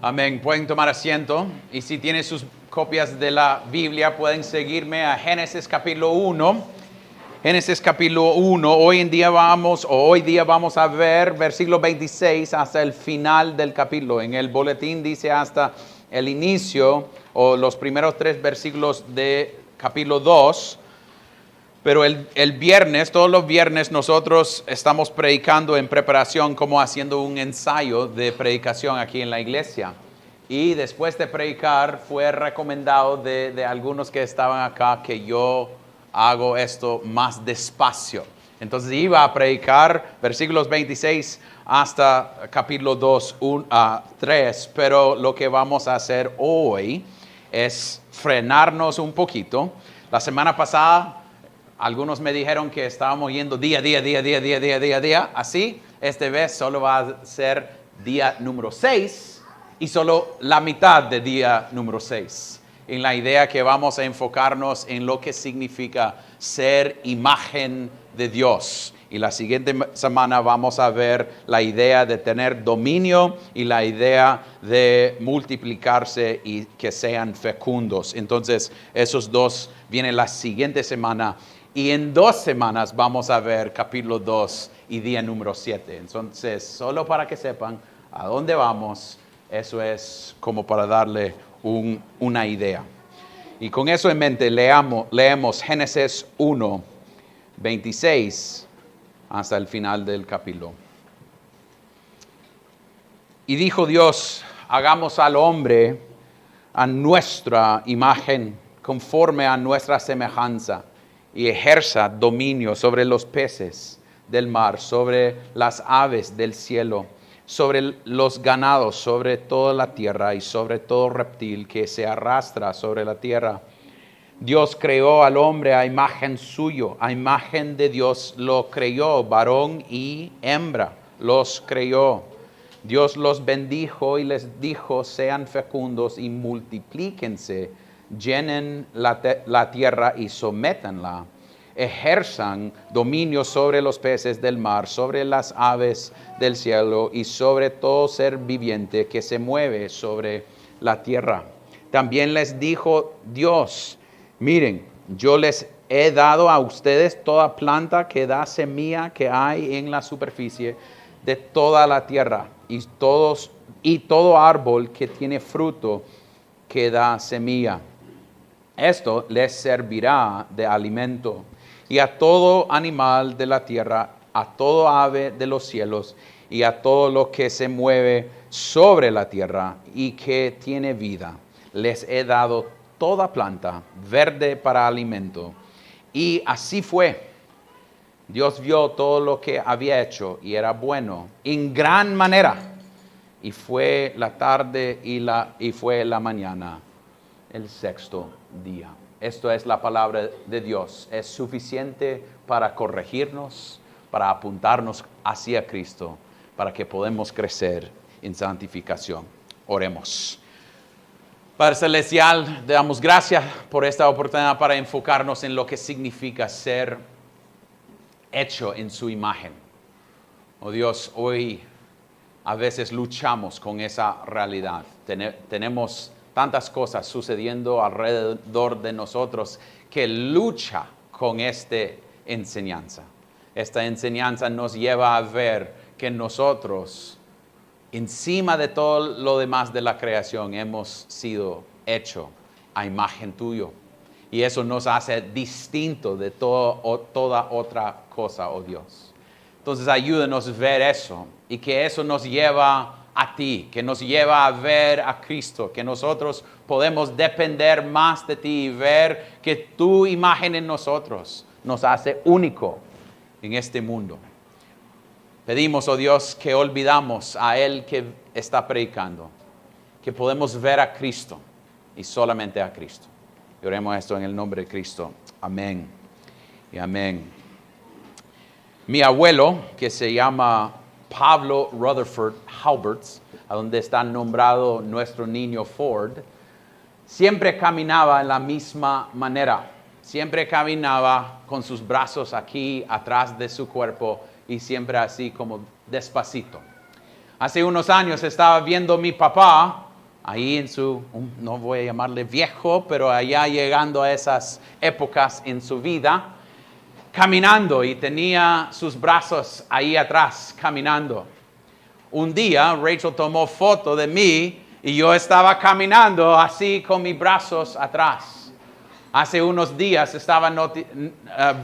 Amén. Pueden tomar asiento y si tienen sus copias de la Biblia pueden seguirme a Génesis capítulo 1. Génesis capítulo 1, hoy día vamos a ver versículo 26 hasta el final del capítulo. En el boletín dice hasta el inicio o los primeros 3 versículos de capítulo 2. Pero el viernes, todos los viernes nosotros estamos predicando en preparación, como haciendo un ensayo de predicación aquí en la iglesia. Y después de predicar fue recomendado de algunos que estaban acá que yo hago esto más despacio. Entonces iba a predicar versículos 26 hasta capítulo 2, 3, pero lo que vamos a hacer hoy es frenarnos un poquito. La semana pasada algunos me dijeron que estábamos yendo día. Así, esta vez solo va a ser día número 6 y solo la mitad de día número 6. En la idea que vamos a enfocarnos en lo que significa ser imagen de Dios. Y la siguiente semana vamos a ver la idea de tener dominio y la idea de multiplicarse y que sean fecundos. Entonces, esos dos vienen la siguiente semana. Y en 2 semanas vamos a ver capítulo 2 y día número 7. Entonces, solo para que sepan a dónde vamos, eso es como para darle una idea. Y con eso en mente, leemos Génesis 1, 26 hasta el final del capítulo. Y dijo Dios, hagamos al hombre a nuestra imagen, conforme a nuestra semejanza, y ejerza dominio sobre los peces del mar, sobre las aves del cielo, sobre los ganados, sobre toda la tierra y sobre todo reptil que se arrastra sobre la tierra. Dios creó al hombre a imagen suyo, a imagen de Dios lo creó, varón y hembra los creó. Dios los bendijo y les dijo, sean fecundos y multiplíquense, llenen la tierra y sométanla, ejerzan dominio sobre los peces del mar, sobre las aves del cielo y sobre todo ser viviente que se mueve sobre la tierra. También les dijo Dios, miren, yo les he dado a ustedes toda planta que da semilla que hay en la superficie de toda la tierra y todo árbol que tiene fruto que da semilla. Esto les servirá de alimento. Y a todo animal de la tierra, a todo ave de los cielos y a todo lo que se mueve sobre la tierra y que tiene vida, les he dado toda planta verde para alimento. Y así fue. Dios vio todo lo que había hecho y era bueno en gran manera. Y fue la tarde y fue la mañana, el 6º día. Esto es la palabra de Dios. Es suficiente para corregirnos, para apuntarnos hacia Cristo, para que podamos crecer en santificación. Oremos. Padre Celestial, te damos gracias por esta oportunidad para enfocarnos en lo que significa ser hecho en su imagen. Oh Dios, hoy a veces luchamos con esa realidad. Tenemos tantas cosas sucediendo alrededor de nosotros que lucha con esta enseñanza. Esta enseñanza nos lleva a ver que nosotros, encima de todo lo demás de la creación, hemos sido hechos a imagen tuyo. Y eso nos hace distinto de toda otra cosa, oh Dios. Entonces ayúdanos a ver eso y que eso nos lleva a ti, que nos lleva a ver a Cristo, que nosotros podemos depender más de ti y ver que tu imagen en nosotros nos hace único en este mundo. Pedimos, oh Dios, que olvidamos a Él que está predicando, que podemos ver a Cristo y solamente a Cristo. Y oremos esto en el nombre de Cristo. Amén y amén. Mi abuelo, que se llama Pablo Rutherford Halberts, a donde está nombrado nuestro niño Ford, siempre caminaba en la misma manera. Siempre caminaba con sus brazos aquí atrás de su cuerpo y siempre así como despacito. Hace unos años estaba viendo a mi papá ahí en su, no voy a llamarle viejo, pero allá llegando a esas épocas en su vida, caminando y tenía sus brazos ahí atrás, caminando. Un día Rachel tomó foto de mí y yo estaba caminando así con mis brazos atrás. Hace unos días estaba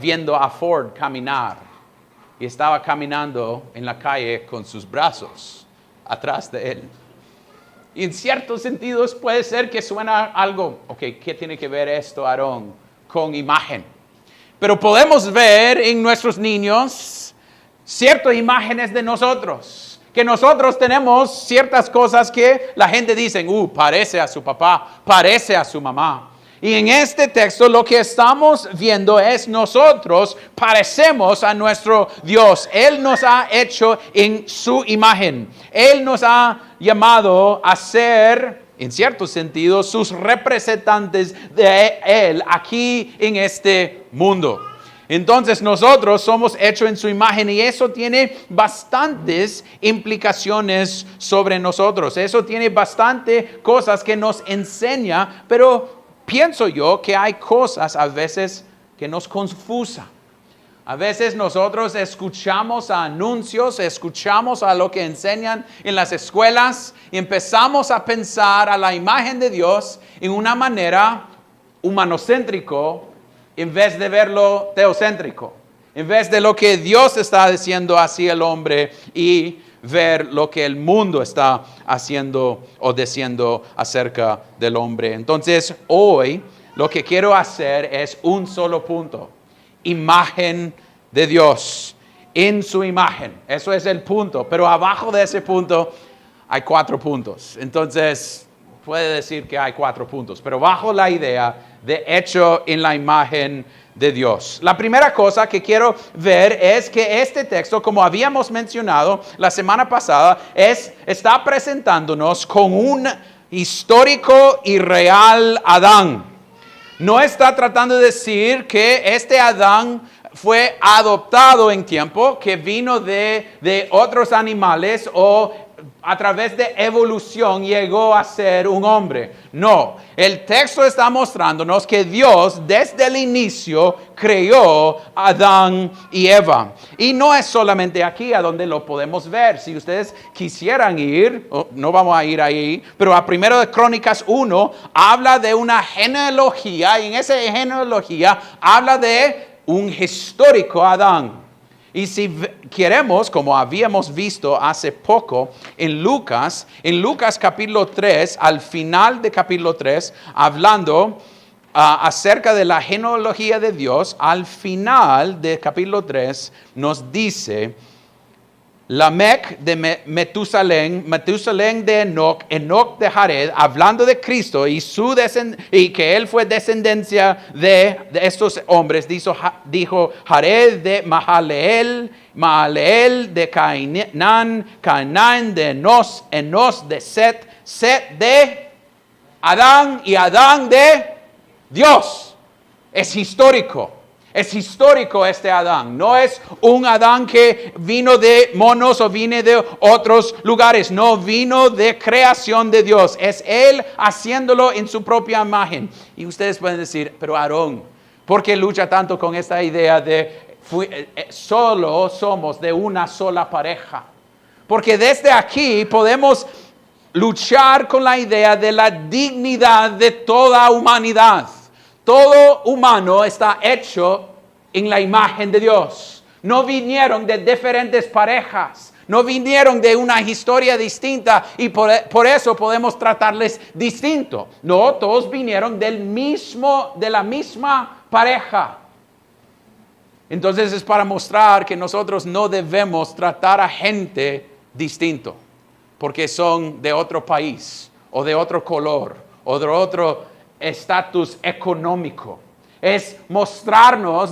viendo a Ford caminar y estaba caminando en la calle con sus brazos atrás de él. Y en ciertos sentidos puede ser que suena algo, ok, ¿qué tiene que ver esto, Aarón, con imagen? Pero podemos ver en nuestros niños ciertas imágenes de nosotros. Que nosotros tenemos ciertas cosas que la gente dice, parece a su papá, parece a su mamá. Y en este texto lo que estamos viendo es nosotros parecemos a nuestro Dios. Él nos ha hecho en su imagen. Él nos ha llamado a ser, en cierto sentido, sus representantes de Él aquí en este mundo. Entonces nosotros somos hechos en su imagen y eso tiene bastantes implicaciones sobre nosotros. Eso tiene bastantes cosas que nos enseña, pero pienso yo que hay cosas a veces que nos confusan. A veces nosotros escuchamos anuncios, escuchamos a lo que enseñan en las escuelas y empezamos a pensar a la imagen de Dios en una manera humanocéntrico en vez de verlo teocéntrico. En vez de lo que Dios está diciendo hacia el hombre y ver lo que el mundo está haciendo o diciendo acerca del hombre. Entonces, hoy lo que quiero hacer es un solo punto. Imagen de Dios. En su imagen. Eso es el punto. Pero abajo de ese punto hay 4 puntos. Entonces, puede decir que hay 4 puntos. Pero bajo la idea de hecho en la imagen de Dios. La primera cosa que quiero ver es que este texto, como habíamos mencionado la semana pasada, está presentándonos con un histórico y real Adán. No está tratando de decir que este Adán fue adoptado en tiempo, que vino de otros animales o a través de evolución llegó a ser un hombre. No, el texto está mostrándonos que Dios desde el inicio creó a Adán y Eva. Y no es solamente aquí a donde lo podemos ver. Si ustedes quisieran ir, no vamos a ir ahí, pero a 1 de Crónicas 1 habla de una genealogía y en esa genealogía habla de un histórico Adán. Y si queremos, como habíamos visto hace poco en Lucas capítulo 3, al final de capítulo 3, hablando acerca de la genealogía de Dios, al final de capítulo 3 nos dice, Lamec de Metusalén de Enoc, Enoc de Jared, hablando de Cristo y que él fue descendencia de estos hombres, dijo Jared de Mahaleel, Mahaleel de Cainán, Cainán de Enos, Enos de Set, Set de Adán y Adán de Dios. Es histórico. Es histórico este Adán. No es un Adán que vino de monos o vino de otros lugares. No, vino de creación de Dios. Es Él haciéndolo en su propia imagen. Y ustedes pueden decir, pero Aarón, ¿por qué lucha tanto con esta idea de solo somos de una sola pareja? Porque desde aquí podemos luchar con la idea de la dignidad de toda humanidad. Todo humano está hecho en la imagen de Dios. No vinieron de diferentes parejas. No vinieron de una historia distinta y por eso podemos tratarles distinto. No, todos vinieron de la misma pareja. Entonces es para mostrar que nosotros no debemos tratar a gente distinto. Porque son de otro país o de otro color o de otro estatus económico. Es mostrarnos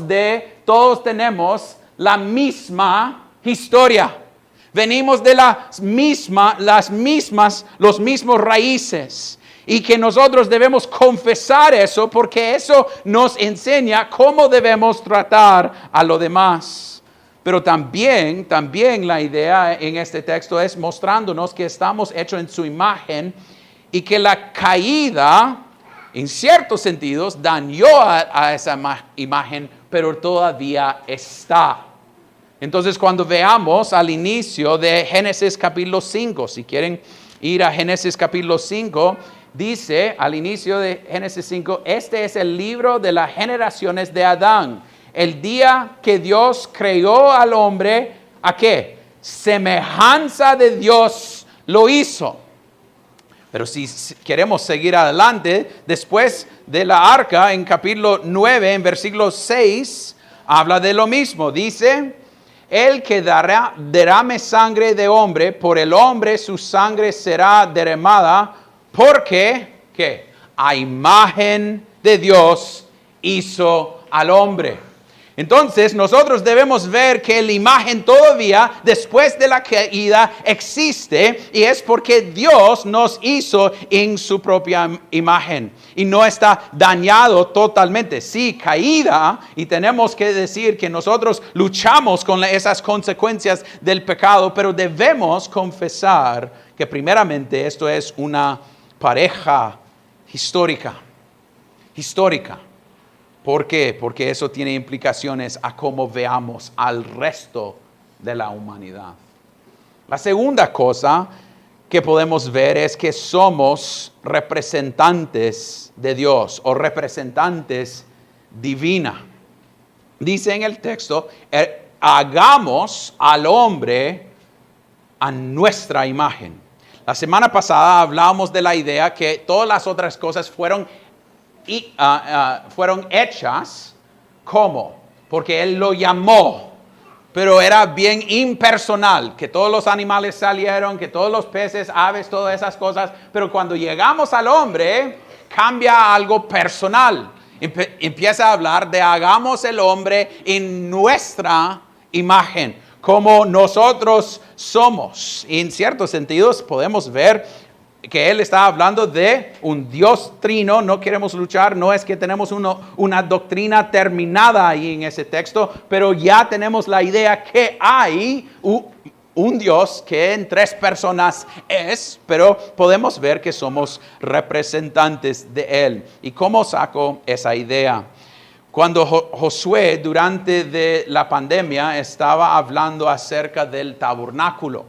todos tenemos la misma historia. Venimos de los mismos raíces. Y que nosotros debemos confesar eso porque eso nos enseña cómo debemos tratar a los demás. Pero también la idea en este texto es mostrándonos que estamos hechos en su imagen y que la caída, en ciertos sentidos, dañó a esa imagen, pero todavía está. Entonces, cuando veamos al inicio de Génesis capítulo 5, si quieren ir a Génesis capítulo 5, dice al inicio de Génesis 5, este es el libro de las generaciones de Adán. El día que Dios creó al hombre, ¿a qué? Semejanza de Dios lo hizo. Pero si queremos seguir adelante, después de la arca, en capítulo 9, en versículo 6, habla de lo mismo. Dice, el que derrame sangre de hombre, por el hombre su sangre será derramada, porque, ¿qué? A imagen de Dios hizo al hombre. Entonces, nosotros debemos ver que la imagen todavía, después de la caída, existe, y es porque Dios nos hizo en su propia imagen y no está dañado totalmente. Sí, caída, y tenemos que decir que nosotros luchamos con esas consecuencias del pecado, pero debemos confesar que primeramente esto es una pareja histórica. ¿Por qué? Porque eso tiene implicaciones a cómo veamos al resto de la humanidad. La segunda cosa que podemos ver es que somos representantes de Dios o representantes divina. Dice en el texto, hagamos al hombre a nuestra imagen. La semana pasada hablábamos de la idea que todas las otras cosas fueron hechas, ¿cómo? Porque Él lo llamó, pero era bien impersonal, que todos los animales salieron, que todos los peces, aves, todas esas cosas, pero cuando llegamos al hombre, cambia a algo personal. Empieza a hablar de hagamos el hombre en nuestra imagen, como nosotros somos. Y en ciertos sentidos podemos ver que Él está hablando de un Dios trino. No queremos luchar, no es que tenemos una doctrina terminada ahí en ese texto, pero ya tenemos la idea que hay un Dios que en tres personas es, pero podemos ver que somos representantes de Él. ¿Y cómo saco esa idea? Cuando Josué durante de la pandemia estaba hablando acerca del tabernáculo,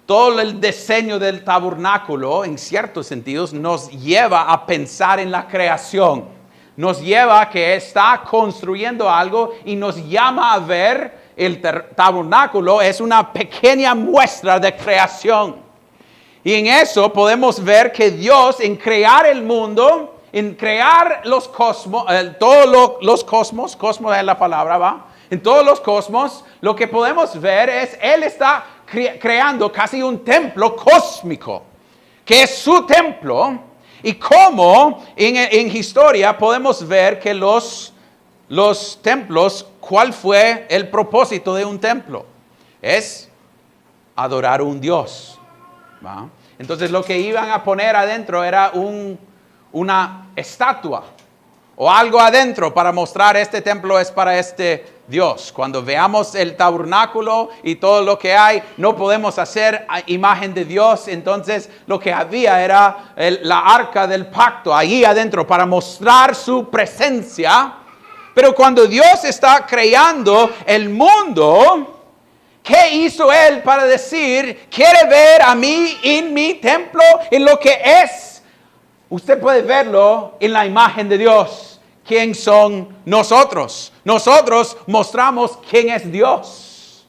todo el diseño del tabernáculo, en ciertos sentidos, nos lleva a pensar en la creación. Nos lleva a que está construyendo algo y nos llama a ver el tabernáculo es una pequeña muestra de creación. Y en eso podemos ver que Dios, en crear el mundo, en crear los cosmos, los cosmos es la palabra, ¿va? En todos los cosmos, lo que podemos ver es, Él está creando casi un templo cósmico, que es su templo, y cómo en historia podemos ver que los templos, ¿cuál fue el propósito de un templo? Es adorar a un Dios, ¿va? Entonces lo que iban a poner adentro era una estatua o algo adentro para mostrar este templo es para este Dios. Cuando veamos el tabernáculo y todo lo que hay, no podemos hacer imagen de Dios. Entonces lo que había era la arca del pacto ahí adentro para mostrar su presencia. Pero cuando Dios está creando el mundo, ¿qué hizo Él para decir, quiere ver a mí en mi templo, en lo que es? Usted puede verlo en la imagen de Dios. ¿Quién son nosotros? Nosotros mostramos quién es Dios.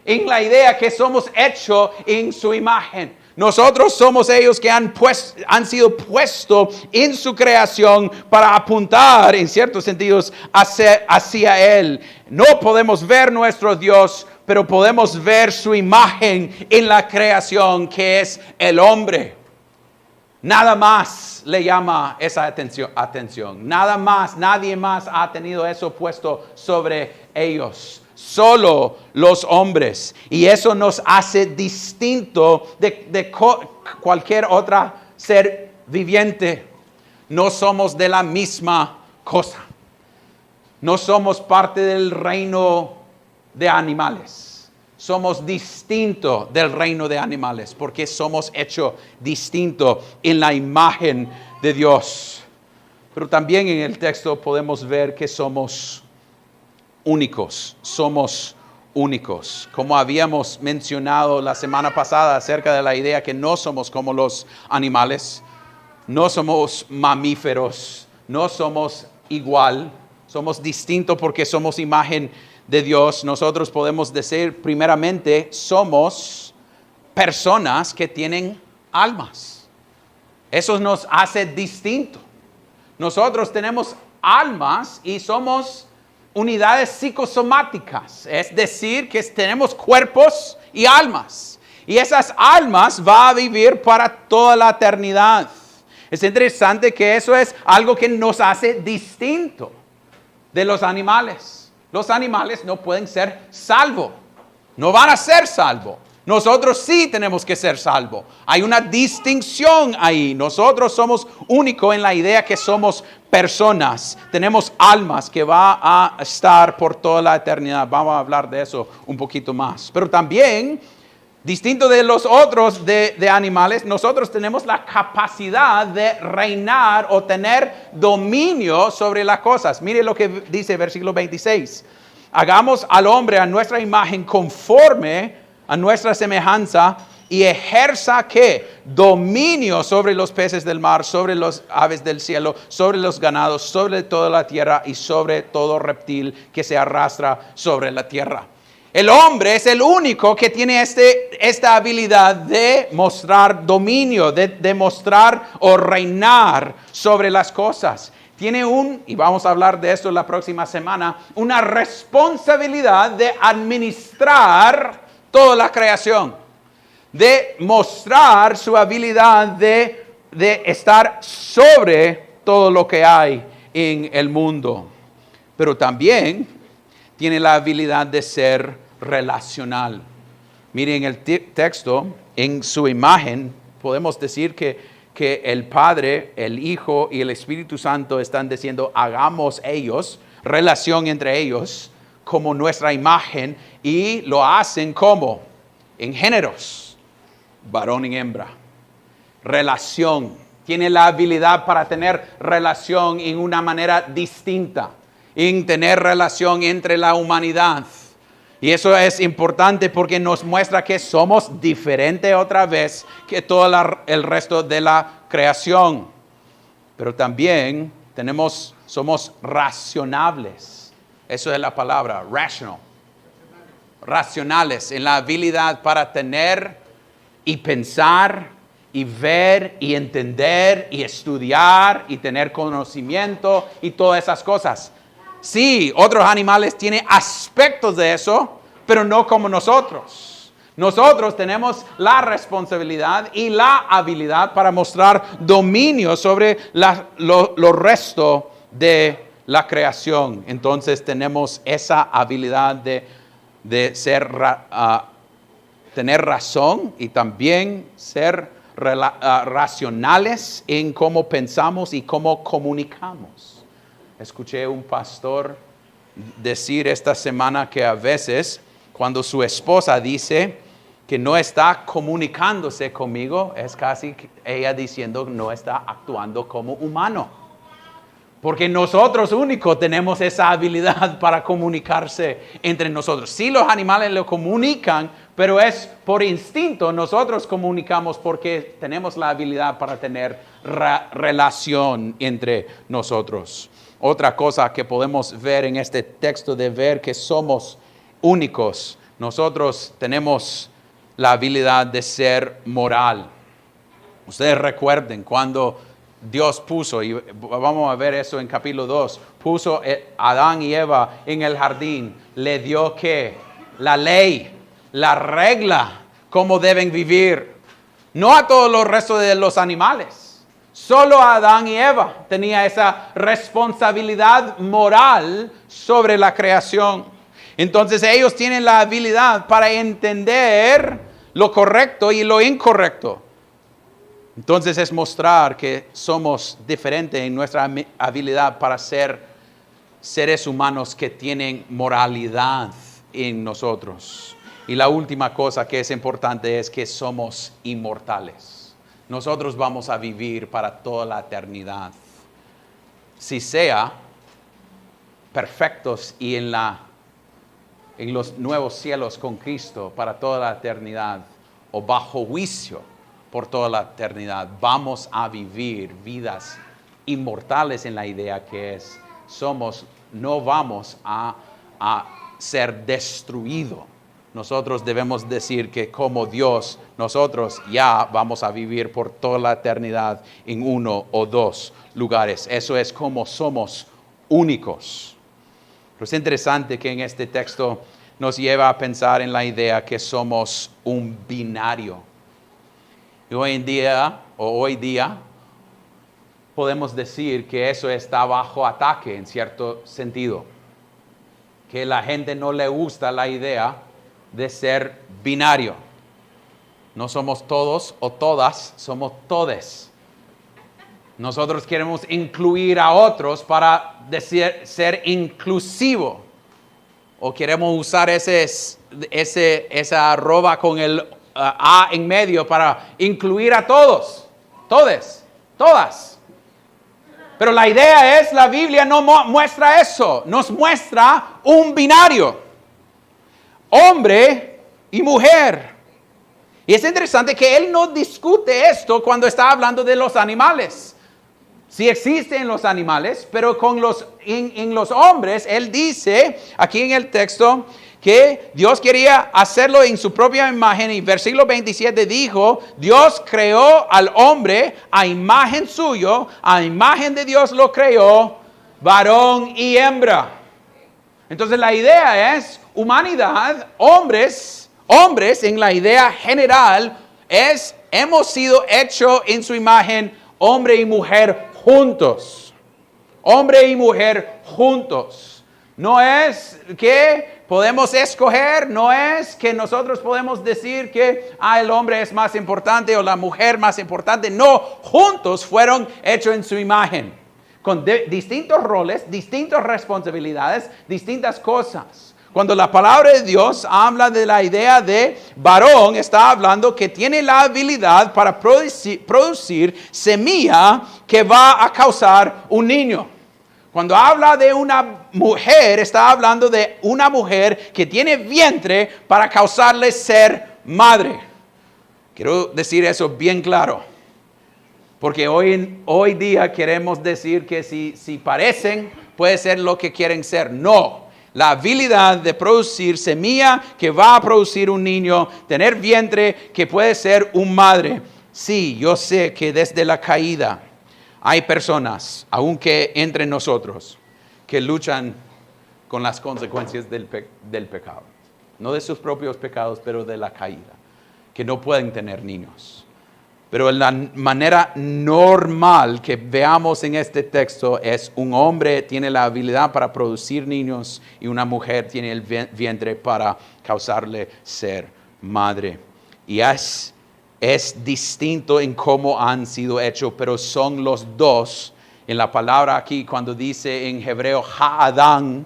En la idea que somos hechos en su imagen. Nosotros somos ellos que han sido puestos en su creación para apuntar, en ciertos sentidos, hacia Él. No podemos ver nuestro Dios, pero podemos ver su imagen en la creación, que es el hombre. Nada más le llama esa atención. Nada más, nadie más ha tenido eso puesto sobre ellos. Solo los hombres. Y eso nos hace distinto de cualquier otro ser viviente. No somos de la misma cosa. No somos parte del reino de animales. somos distintos del reino de animales, porque somos hechos distintos en la imagen de Dios. Pero también en el texto podemos ver que somos únicos, como habíamos mencionado la semana pasada acerca de la idea que no somos como los animales, no somos mamíferos, no somos igual, somos distintos porque somos imagen de Dios. Nosotros podemos decir primeramente somos personas que tienen almas. Eso nos hace distintos. Nosotros tenemos almas y somos unidades psicosomáticas, es decir, que tenemos cuerpos y almas. Y esas almas van a vivir para toda la eternidad. Es interesante que eso es algo que nos hace distinto de los animales. Los animales no pueden ser salvos, no van a ser salvos. Nosotros sí tenemos que ser salvos. Hay una distinción ahí. Nosotros somos únicos en la idea que somos personas. Tenemos almas que van a estar por toda la eternidad. Vamos a hablar de eso un poquito más. Pero también, distinto de los otros de animales, nosotros tenemos la capacidad de reinar o tener dominio sobre las cosas. Mire lo que dice versículo 26. Hagamos al hombre a nuestra imagen conforme a nuestra semejanza y ejerza ¿qué? Dominio sobre los peces del mar, sobre las aves del cielo, sobre los ganados, sobre toda la tierra y sobre todo reptil que se arrastra sobre la tierra. El hombre es el único que tiene esta habilidad de mostrar dominio, de mostrar o reinar sobre las cosas. Tiene y vamos a hablar de esto la próxima semana, una responsabilidad de administrar toda la creación, de mostrar su habilidad de estar sobre todo lo que hay en el mundo. Pero también tiene la habilidad de ser relacional. Miren el texto, en su imagen, podemos decir que el Padre, el Hijo y el Espíritu Santo están diciendo, hagamos ellos, relación entre ellos, como nuestra imagen, y lo hacen como en géneros, varón y hembra. Relación. Tiene la habilidad para tener relación en una manera distinta, en tener relación entre la humanidad. Y eso es importante porque nos muestra que somos diferentes otra vez que todo el resto de la creación. Pero también somos racionables. Eso es la palabra, rational. Racionales, en la habilidad para tener y pensar y ver y entender y estudiar y tener conocimiento y todas esas cosas. Sí, otros animales tienen aspectos de eso, pero no como nosotros. Nosotros tenemos la responsabilidad y la habilidad para mostrar dominio sobre lo resto de la creación. Entonces tenemos esa habilidad de tener razón y también ser racionales en cómo pensamos y cómo comunicamos. Escuché un pastor decir esta semana que a veces cuando su esposa dice que no está comunicándose conmigo, es casi ella diciendo no está actuando como humano. Porque nosotros únicos tenemos esa habilidad para comunicarse entre nosotros. Sí, los animales lo comunican, pero es por instinto. Nosotros comunicamos porque tenemos la habilidad para tener relación entre nosotros. Otra cosa que podemos ver en este texto de ver que somos únicos. Nosotros tenemos la habilidad de ser moral. Ustedes recuerden cuando Dios puso, y vamos a ver eso en capítulo 2, puso a Adán y Eva en el jardín, le dio ¿qué? La ley, la regla, cómo deben vivir. No a todos los restos de los animales, solo a Adán y Eva tenía esa responsabilidad moral sobre la creación. Entonces ellos tienen la habilidad para entender lo correcto y lo incorrecto. Entonces es mostrar que somos diferentes en nuestra habilidad para ser seres humanos que tienen moralidad en nosotros. Y la última cosa que es importante es que somos inmortales. Nosotros vamos a vivir para toda la eternidad. Si sea perfectos y en los nuevos cielos con Cristo para toda la eternidad o bajo juicio por toda la eternidad, vamos a vivir vidas inmortales en la idea que no vamos a ser destruidos. Nosotros debemos decir que como Dios, nosotros ya vamos a vivir por toda la eternidad en uno o dos lugares. Eso es como somos únicos. Pero es interesante que en este texto nos lleva a pensar en la idea que somos un binario. Y hoy día podemos decir que eso está bajo ataque en cierto sentido. Que la gente no le gusta la idea de ser binario. No somos todos o todas, somos todes. Nosotros queremos incluir a otros para ser inclusivo. O queremos usar esa arroba con el A en medio para incluir a todos. Todes, todas. Pero la idea es, la Biblia no muestra eso. Nos muestra un binario. Hombre y mujer. Y es interesante que él no discute esto cuando está hablando de los animales. Sí existen los animales, pero en los hombres, él dice aquí en el texto que Dios quería hacerlo en su propia imagen. Y versículo 27 dijo, Dios creó al hombre a imagen suyo, a imagen de Dios lo creó, varón y hembra. Entonces la idea es, humanidad, hombres en la idea general, hemos sido hechos en su imagen, hombre y mujer juntos. Hombre y mujer juntos. No es que podemos escoger, no es que nosotros podemos decir que el hombre es más importante o la mujer más importante. No, juntos fueron hechos en su imagen. Con distintos roles, distintas responsabilidades, distintas cosas. Cuando la palabra de Dios habla de la idea de varón, está hablando que tiene la habilidad para producir semilla que va a causar un niño. Cuando habla de una mujer, está hablando de una mujer que tiene vientre para causarle ser madre. Quiero decir eso bien claro. Porque hoy día queremos decir que si parecen, puede ser lo que quieren ser. No. La habilidad de producir semilla que va a producir un niño, tener vientre que puede ser un madre. Sí, yo sé que desde la caída hay personas, aunque entre nosotros, que luchan con las consecuencias del pecado. No de sus propios pecados, pero de la caída. Que no pueden tener niños. Pero la manera normal que veamos en este texto es un hombre tiene la habilidad para producir niños y una mujer tiene el vientre para causarle ser madre. Y es distinto en cómo han sido hechos, pero son los dos. En la palabra aquí, cuando dice en hebreo Ha'adán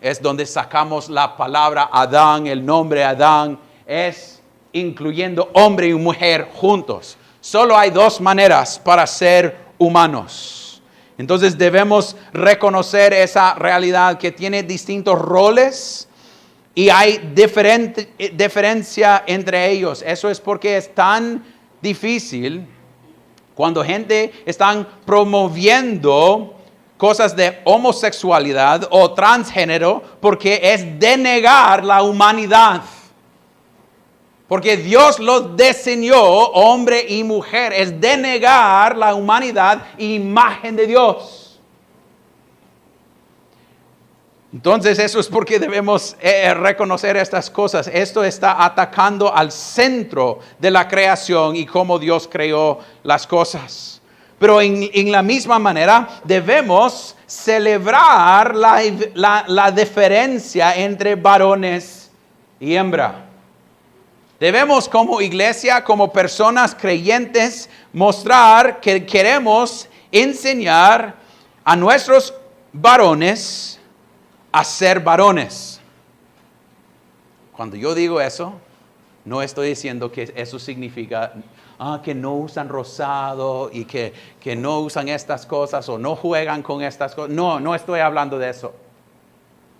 es donde sacamos la palabra Adán, el nombre Adán, es incluyendo hombre y mujer juntos. Solo hay dos maneras para ser humanos. Entonces debemos reconocer esa realidad que tiene distintos roles y hay diferencia entre ellos. Eso es porque es tan difícil cuando gente está promoviendo cosas de homosexualidad o transgénero, porque es denegar la humanidad. Porque Dios los diseñó, hombre y mujer, es denegar la humanidad e imagen de Dios. Entonces eso es porque debemos reconocer estas cosas. Esto está atacando al centro de la creación y cómo Dios creó las cosas. Pero en la misma manera debemos celebrar la diferencia entre varones y hembra. Debemos como iglesia, como personas creyentes, mostrar que queremos enseñar a nuestros varones a ser varones. Cuando yo digo eso, no estoy diciendo que eso significa que no usan rosado y que no usan estas cosas o no juegan con estas cosas. No, no estoy hablando de eso.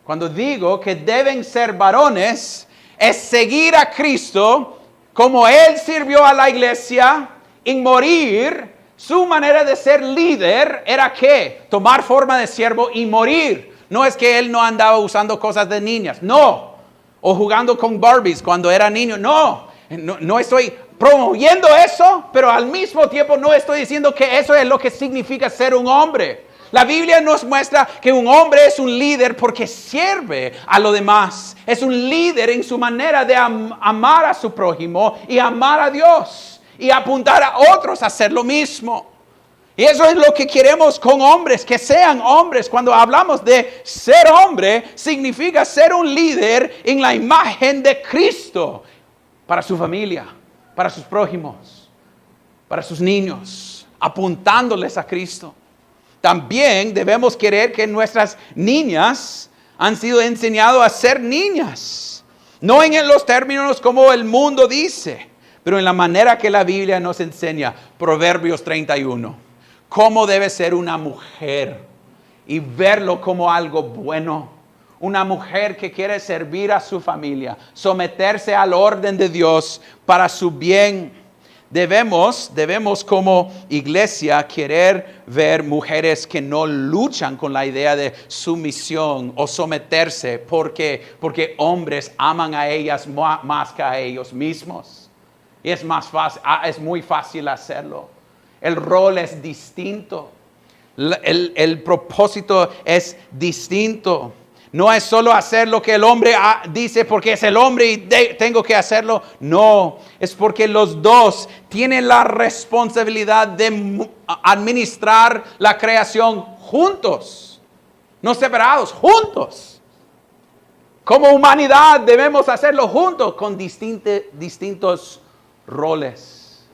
Cuando digo que deben ser varones, es seguir a Cristo como Él sirvió a la iglesia en morir. Su manera de ser líder era ¿qué? Tomar forma de siervo y morir. No es que Él no andaba usando cosas de niñas, no. O jugando con Barbies cuando era niño, no estoy promoviendo eso, pero al mismo tiempo no estoy diciendo que eso es lo que significa ser un hombre. La Biblia nos muestra que un hombre es un líder porque sirve a los demás. Es un líder en su manera de amar a su prójimo y amar a Dios y apuntar a otros a hacer lo mismo. Y eso es lo que queremos con hombres, que sean hombres. Cuando hablamos de ser hombre, significa ser un líder en la imagen de Cristo para su familia, para sus prójimos, para sus niños, apuntándoles a Cristo. También debemos querer que nuestras niñas han sido enseñadas a ser niñas. No en los términos como el mundo dice, pero en la manera que la Biblia nos enseña. Proverbios 31. Cómo debe ser una mujer y verlo como algo bueno. Una mujer que quiere servir a su familia, someterse al orden de Dios para su bien. Debemos como iglesia querer ver mujeres que no luchan con la idea de sumisión o someterse porque hombres aman a ellas más que a ellos mismos. Y es muy fácil hacerlo. El rol es distinto. El propósito es distinto. No es solo hacer lo que el hombre dice porque es el hombre y tengo que hacerlo. No, es porque los dos tienen la responsabilidad de administrar la creación juntos. No separados, juntos. Como humanidad debemos hacerlo juntos con distintos roles.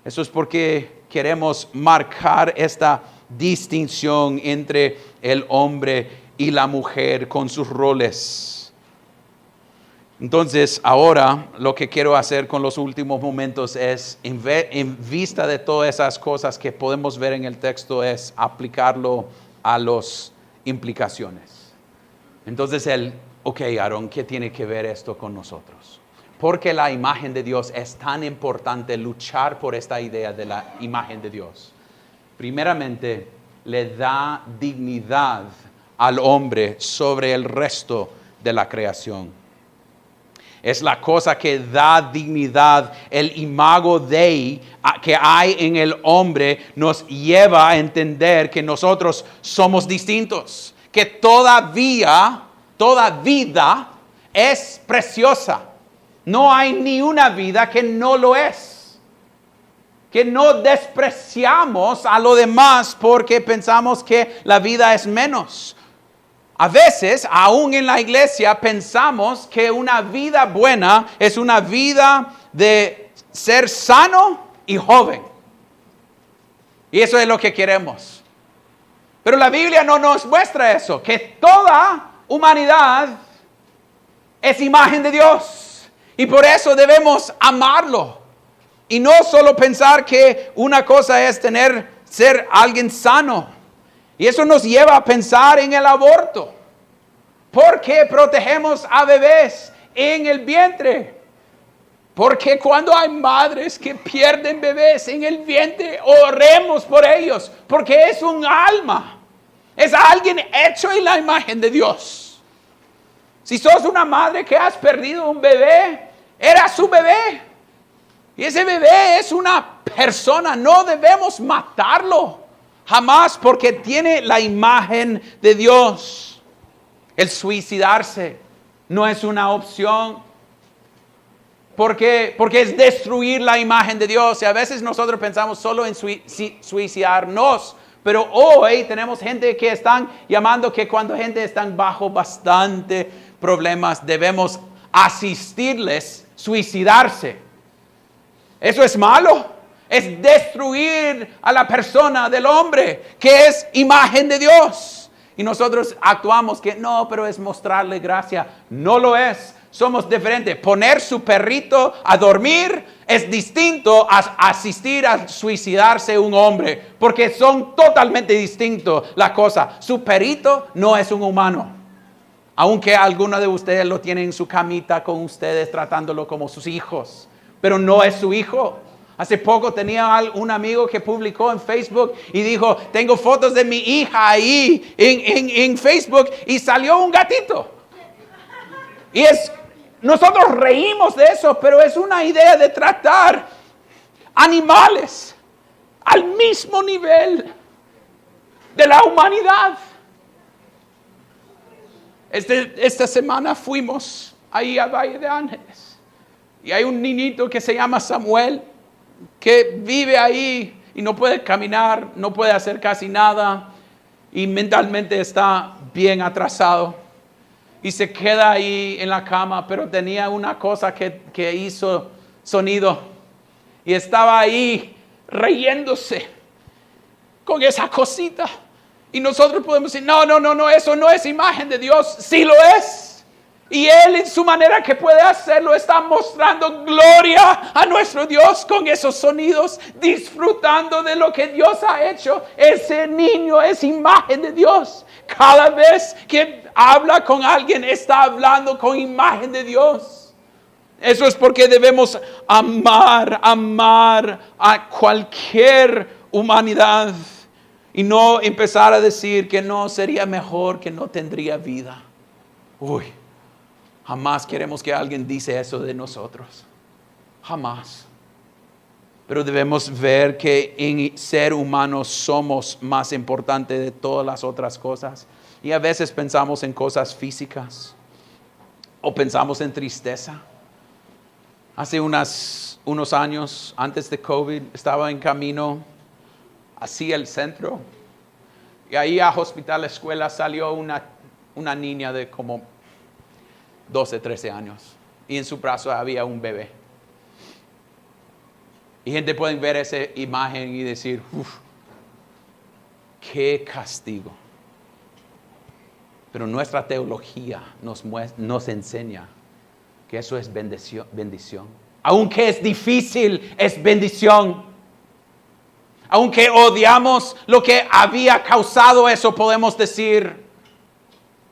Eso es porque queremos marcar esta distinción entre el hombre y la mujer con sus roles. Entonces, ahora lo que quiero hacer con los últimos momentos es, en vista de todas esas cosas que podemos ver en el texto, es aplicarlo a las implicaciones. Entonces, Aarón, ¿qué tiene que ver esto con nosotros? Porque la imagen de Dios es tan importante, luchar por esta idea de la imagen de Dios. Primeramente, le da dignidad al hombre sobre el resto de la creación. Es la cosa que da dignidad. El imago Dei que hay en el hombre nos lleva a entender que nosotros somos distintos. Que toda vida es preciosa. No hay ni una vida que no lo es. Que no despreciamos a lo demás porque pensamos que la vida es menos. A veces, aún en la iglesia, pensamos que una vida buena es una vida de ser sano y joven. Y eso es lo que queremos. Pero la Biblia no nos muestra eso, que toda humanidad es imagen de Dios. Y por eso debemos amarlo. Y no solo pensar que una cosa es ser alguien sano. Y eso nos lleva a pensar en el aborto. ¿Por qué protegemos a bebés en el vientre? Porque cuando hay madres que pierden bebés en el vientre, oremos por ellos. Porque es un alma. Es alguien hecho en la imagen de Dios. Si sos una madre que has perdido un bebé, era su bebé. Y ese bebé es una persona. No debemos matarlo. Jamás, porque tiene la imagen de Dios. El suicidarse no es una opción. Porque es destruir la imagen de Dios. Y a veces nosotros pensamos solo en suicidarnos. Pero hoy tenemos gente que están llamando que cuando gente está bajo bastante problemas, debemos asistirles suicidarse. ¿Eso es malo? Es destruir a la persona del hombre, que es imagen de Dios. Y nosotros actuamos que no, pero es mostrarle gracia. No lo es. somos diferentes. Poner su perrito a dormir es distinto a asistir a suicidarse un hombre, porque son totalmente distintos la cosa. Su perrito no es un humano, aunque algunos de ustedes lo tienen en su camita con ustedes tratándolo como sus hijos, pero no es su hijo. Hace poco tenía un amigo que publicó en Facebook y dijo, tengo fotos de mi hija ahí en Facebook y salió un gatito. Y nosotros reímos de eso, pero es una idea de tratar animales al mismo nivel de la humanidad. Esta semana fuimos ahí a Valle de Ángeles y hay un niñito que se llama Samuel, que vive ahí y no puede caminar, no puede hacer casi nada y mentalmente está bien atrasado y se queda ahí en la cama, pero tenía una cosa que hizo sonido y estaba ahí riéndose con esa cosita y nosotros podemos decir, no, eso no es imagen de Dios. Sí lo es. Y Él en su manera que puede hacerlo está mostrando gloria a nuestro Dios con esos sonidos, disfrutando de lo que Dios ha hecho. Ese niño es imagen de Dios. Cada vez que habla con alguien está hablando con imagen de Dios. Eso es porque debemos amar a cualquier humanidad y no empezar a decir que no sería mejor, que no tendría vida. Jamás queremos que alguien dice eso de nosotros. Jamás. Pero debemos ver que en ser humanos somos más importantes de todas las otras cosas. Y a veces pensamos en cosas físicas. O pensamos en tristeza. Hace unos años, antes de COVID, estaba en camino hacia el centro. Y ahí a Hospital Escuela salió una niña de como 12, 13 años. Y en su brazo había un bebé. Y gente puede ver esa imagen y decir, qué castigo. Pero nuestra teología nos enseña que eso es bendición. Aunque es difícil, es bendición. Aunque odiamos lo que había causado eso, podemos decir,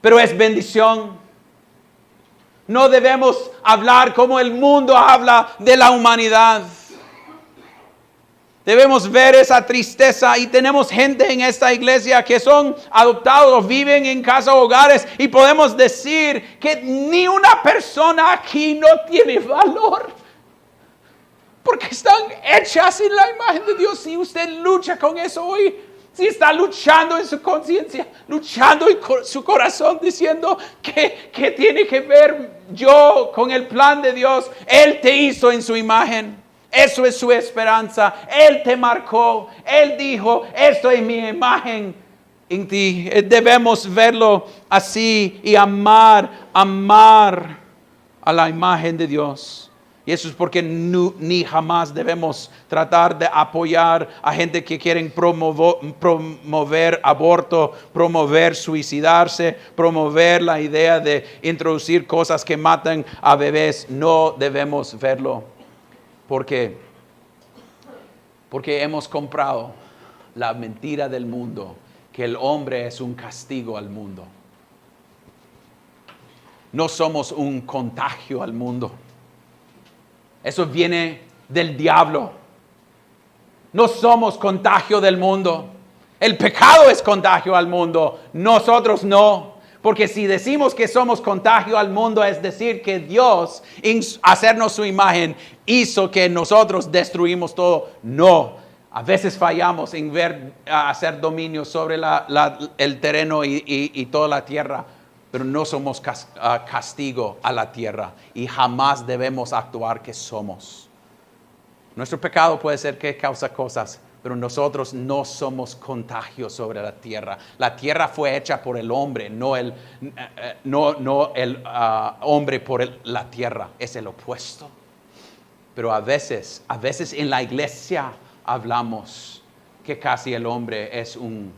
pero es bendición. No debemos hablar como el mundo habla de la humanidad. Debemos ver esa tristeza y tenemos gente en esta iglesia que son adoptados, viven en casa hogares y podemos decir que ni una persona aquí no tiene valor. Porque están hechas en la imagen de Dios. Si usted lucha con eso hoy, si está luchando en su conciencia, luchando en su corazón, diciendo que tiene que ver yo con el plan de Dios. Él te hizo en su imagen. Eso es su esperanza. Él te marcó. Él dijo, esto es mi imagen en ti. Debemos verlo así y amar a la imagen de Dios. Y eso es porque ni jamás debemos tratar de apoyar a gente que quieren promover aborto, promover suicidarse, promover la idea de introducir cosas que matan a bebés. No debemos verlo. Porque hemos comprado la mentira del mundo, que el hombre es un castigo al mundo. No somos un contagio al mundo. Eso viene del diablo. No somos contagio del mundo. El pecado es contagio al mundo. Nosotros no. Porque si decimos que somos contagio al mundo, es decir que Dios, en hacernos su imagen, hizo que nosotros destruimos todo. No. A veces fallamos en hacer dominio sobre el terreno y toda la tierra. Pero no somos castigo a la tierra y jamás debemos actuar que somos. Nuestro pecado puede ser que causa cosas, pero nosotros no somos contagio sobre la tierra. La tierra fue hecha por el hombre, no el hombre por la tierra. Es el opuesto. Pero a veces en la iglesia hablamos que casi el hombre es un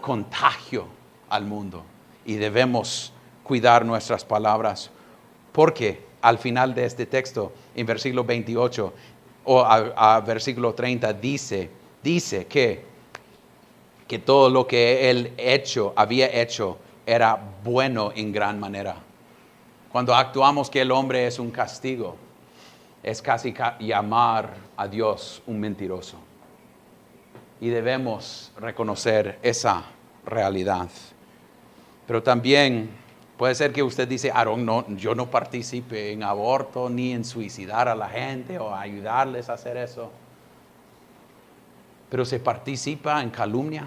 contagio al mundo y debemos cuidar nuestras palabras. Porque al final de este texto, en versículo 28 o a versículo 30, dice que todo lo que él había hecho era bueno en gran manera. Cuando actuamos que el hombre es un castigo, es casi llamar a Dios un mentiroso. Y debemos reconocer esa realidad. Pero también puede ser que usted dice, Aarón, no, yo no participe en aborto ni en suicidar a la gente o ayudarles a hacer eso. Pero se participa en calumnia,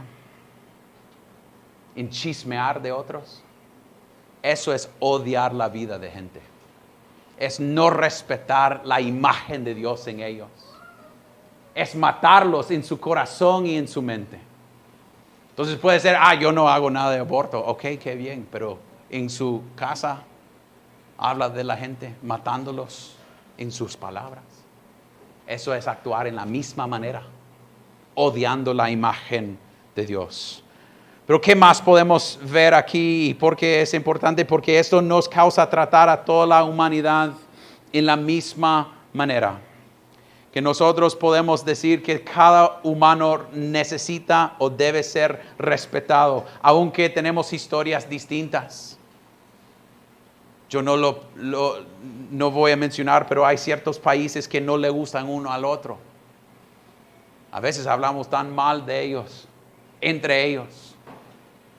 en chismear de otros. Eso es odiar la vida de gente. Es no respetar la imagen de Dios en ellos. Es matarlos en su corazón y en su mente. Entonces puede ser, yo no hago nada de aborto. Ok, qué bien, pero en su casa habla de la gente matándolos en sus palabras. Eso es actuar en la misma manera, odiando la imagen de Dios. Pero ¿qué más podemos ver aquí? ¿Y por qué es importante? Porque esto nos causa tratar a toda la humanidad en la misma manera. Que nosotros podemos decir que cada humano necesita o debe ser respetado, aunque tenemos historias distintas. Yo no voy a mencionar, pero hay ciertos países que no le gustan uno al otro. A veces hablamos tan mal de ellos, entre ellos.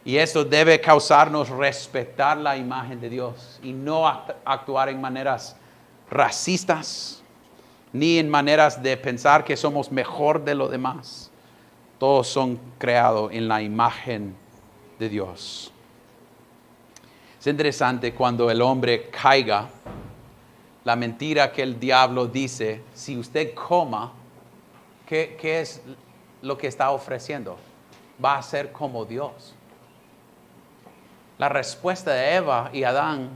Y eso debe causarnos respetar la imagen de Dios y no actuar en maneras racistas, ni en maneras de pensar que somos mejor de los demás. Todos son creados en la imagen de Dios. Es interesante cuando el hombre caiga, la mentira que el diablo dice, si usted coma, ¿qué es lo que está ofreciendo? Va a ser como Dios. La respuesta de Eva y Adán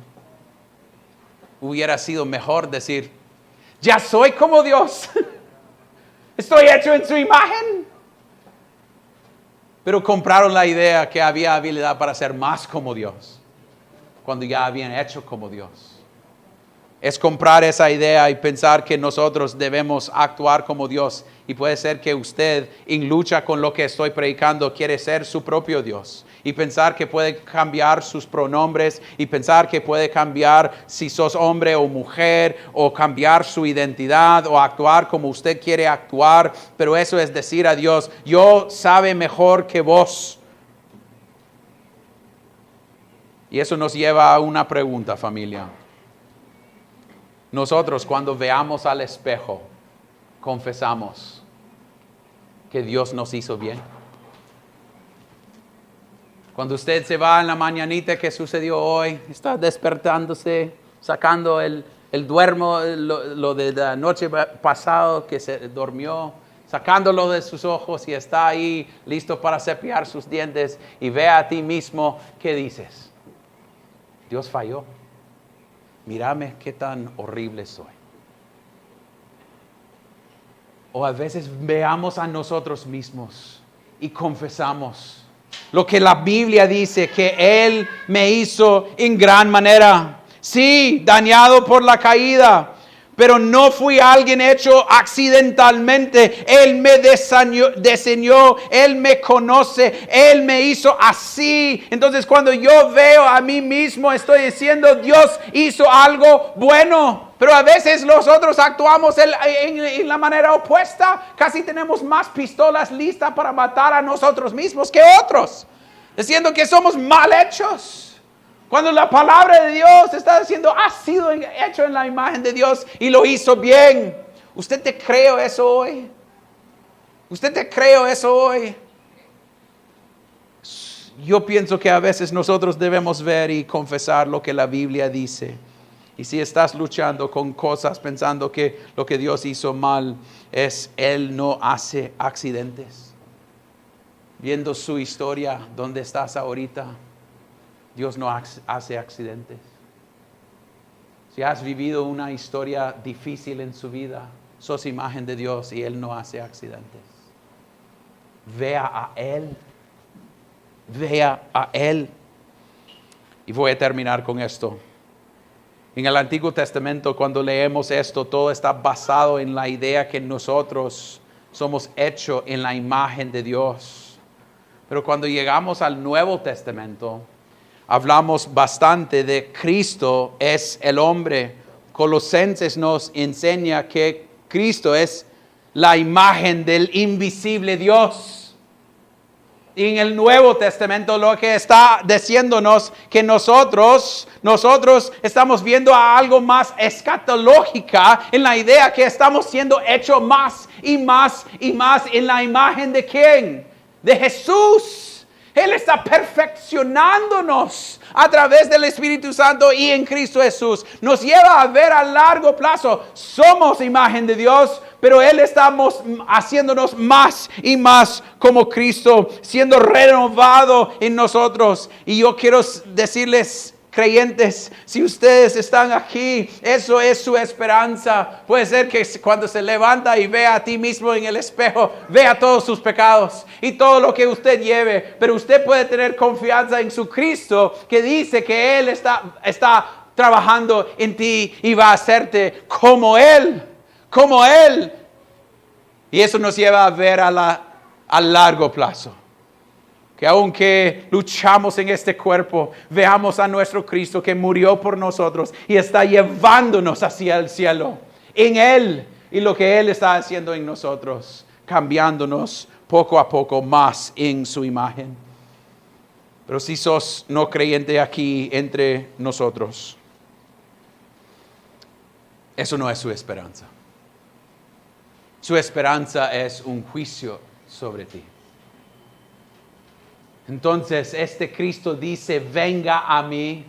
hubiera sido mejor decir, ya soy como Dios. Estoy hecho en su imagen. Pero compraron la idea que había habilidad para ser más como Dios, cuando ya habían hecho como Dios. Es comprar esa idea y pensar que nosotros debemos actuar como Dios. Y puede ser que usted, en lucha con lo que estoy predicando, quiere ser su propio Dios. Y pensar que puede cambiar sus pronombres. Y pensar que puede cambiar si sos hombre o mujer. O cambiar su identidad. O actuar como usted quiere actuar. Pero eso es decir a Dios, yo sabe mejor que vos. Y eso nos lleva a una pregunta, familia. Nosotros cuando veamos al espejo, confesamos que Dios nos hizo bien. Cuando usted se va en la mañanita, ¿qué sucedió hoy? Está despertándose, sacando el duermo, lo de la noche pasada que se durmió, sacándolo de sus ojos y está ahí listo para cepillar sus dientes y ve a ti mismo, ¿qué dices? Dios falló. Mírame qué tan horrible soy. O a veces veamos a nosotros mismos y confesamos lo que la Biblia dice, que Él me hizo en gran manera. Sí, dañado por la caída, pero no fui alguien hecho accidentalmente. Él me diseñó, Él me conoce, Él me hizo así. Entonces cuando yo veo a mí mismo, estoy diciendo, Dios hizo algo bueno. Pero a veces nosotros actuamos en la manera opuesta. Casi tenemos más pistolas listas para matar a nosotros mismos que otros, diciendo que somos mal hechos. Cuando la palabra de Dios está diciendo, ha sido hecho en la imagen de Dios y lo hizo bien. ¿Usted te cree eso hoy? ¿Usted te cree eso hoy? Yo pienso que a veces nosotros debemos ver y confesar lo que la Biblia dice. Y si estás luchando con cosas pensando que lo que Dios hizo mal es Él no hace accidentes. Viendo su historia, ¿dónde estás ahorita? Dios no hace accidentes. Si has vivido una historia difícil en su vida, sos imagen de Dios y Él no hace accidentes. Vea a Él. Vea a Él. Y voy a terminar con esto. En el Antiguo Testamento, cuando leemos esto, todo está basado en la idea que nosotros somos hechos en la imagen de Dios. Pero cuando llegamos al Nuevo Testamento, hablamos bastante de Cristo es el hombre. Colosenses nos enseña que Cristo es la imagen del invisible Dios. Y en el Nuevo Testamento lo que está diciéndonos que nosotros estamos viendo a algo más escatológica en la idea que estamos siendo hechos más y más y más en la imagen de ¿quién? De Jesús. Él está perfeccionándonos a través del Espíritu Santo y en Cristo Jesús. Nos lleva a ver a largo plazo. Somos imagen de Dios, pero Él está haciéndonos más y más como Cristo, siendo renovado en nosotros. Y yo quiero decirles, creyentes, si ustedes están aquí, eso es su esperanza. Puede ser que cuando se levanta y vea a ti mismo en el espejo, vea todos sus pecados y todo lo que usted lleve, pero usted puede tener confianza en su Cristo, que dice que Él está trabajando en ti y va a hacerte como Él. Y eso nos lleva a ver a largo plazo. Que aunque luchamos en este cuerpo, veamos a nuestro Cristo que murió por nosotros y está llevándonos hacia el cielo. En Él y lo que Él está haciendo en nosotros, cambiándonos poco a poco más en su imagen. Pero si sos no creyente aquí entre nosotros, eso no es su esperanza. Su esperanza es un juicio sobre ti. Entonces, este Cristo dice, venga a mí.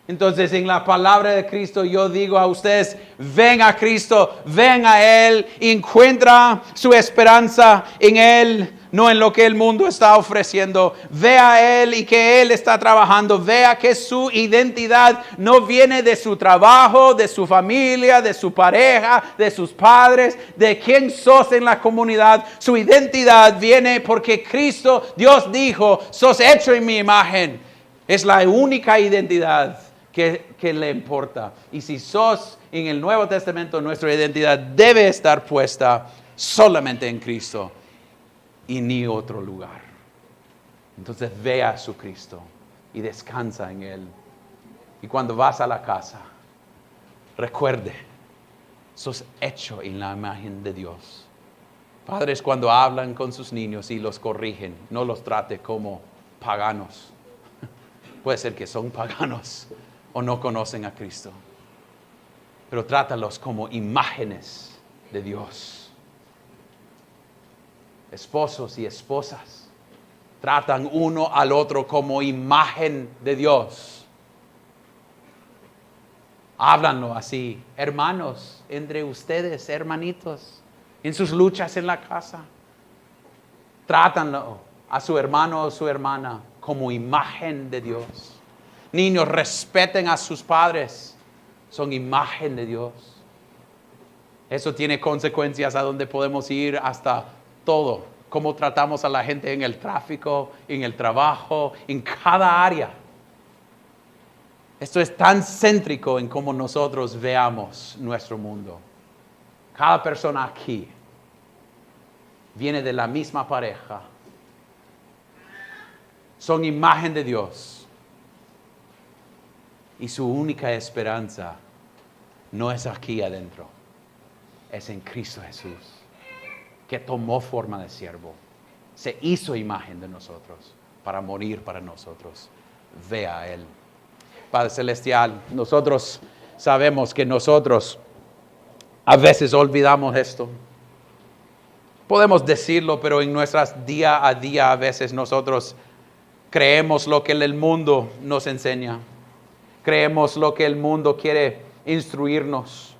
Entonces, en la palabra de Cristo, yo digo a ustedes, ven a Cristo, ven a Él, encuentra su esperanza en Él, no en lo que el mundo está ofreciendo. Ve a Él y que Él está trabajando. Vea que su identidad no viene de su trabajo, de su familia, de su pareja, de sus padres, de quién sos en la comunidad. Su identidad viene porque Cristo, Dios dijo, sos hecho en mi imagen. Es la única identidad que le importa. Y si sos en el Nuevo Testamento, nuestra identidad debe estar puesta solamente en Cristo y ni otro lugar. Entonces ve a su Cristo y descansa en Él. Y cuando vas a la casa, recuerde, sos hecho en la imagen de Dios. Padres, cuando hablan con sus niños y los corrigen, no los trate como paganos. Puede ser que son paganos o no conocen a Cristo, pero trátalos como imágenes de Dios. Esposos y esposas tratan uno al otro como imagen de Dios. Háblanlo así, hermanos, entre ustedes, hermanitos, en sus luchas en la casa. Trátanlo a su hermano o su hermana como imagen de Dios. Niños, respeten a sus padres. Son imagen de Dios. Eso tiene consecuencias a donde podemos ir hasta todo. Cómo tratamos a la gente en el tráfico, en el trabajo, en cada área. Esto es tan céntrico en cómo nosotros veamos nuestro mundo. Cada persona aquí viene de la misma pareja. Son imagen de Dios. Y su única esperanza no es aquí adentro, es en Cristo Jesús, que tomó forma de siervo, se hizo imagen de nosotros para morir para nosotros. Ve a Él. Padre Celestial, nosotros sabemos que nosotros a veces olvidamos esto. Podemos decirlo, pero en nuestras día a día a veces nosotros creemos lo que el mundo nos enseña. Creemos lo que el mundo quiere instruirnos.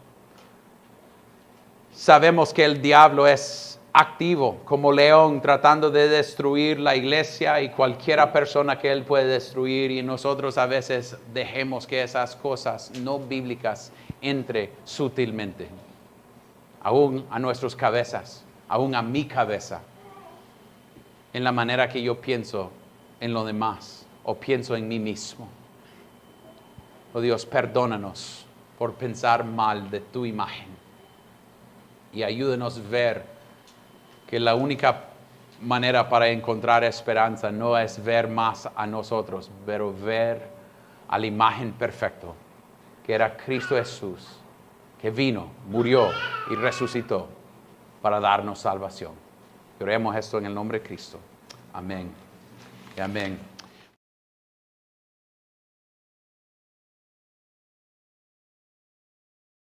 Sabemos que el diablo es activo como león tratando de destruir la iglesia y cualquier persona que él puede destruir, y nosotros a veces dejemos que esas cosas no bíblicas entre sutilmente, aún a nuestras cabezas, aún a mi cabeza, en la manera que yo pienso en lo demás o pienso en mí mismo. Oh Dios, perdónanos por pensar mal de tu imagen. Y ayúdanos a ver que la única manera para encontrar esperanza no es ver más a nosotros, pero ver a la imagen perfecta, que era Cristo Jesús, que vino, murió y resucitó para darnos salvación. Oremos esto en el nombre de Cristo. Amén y amén.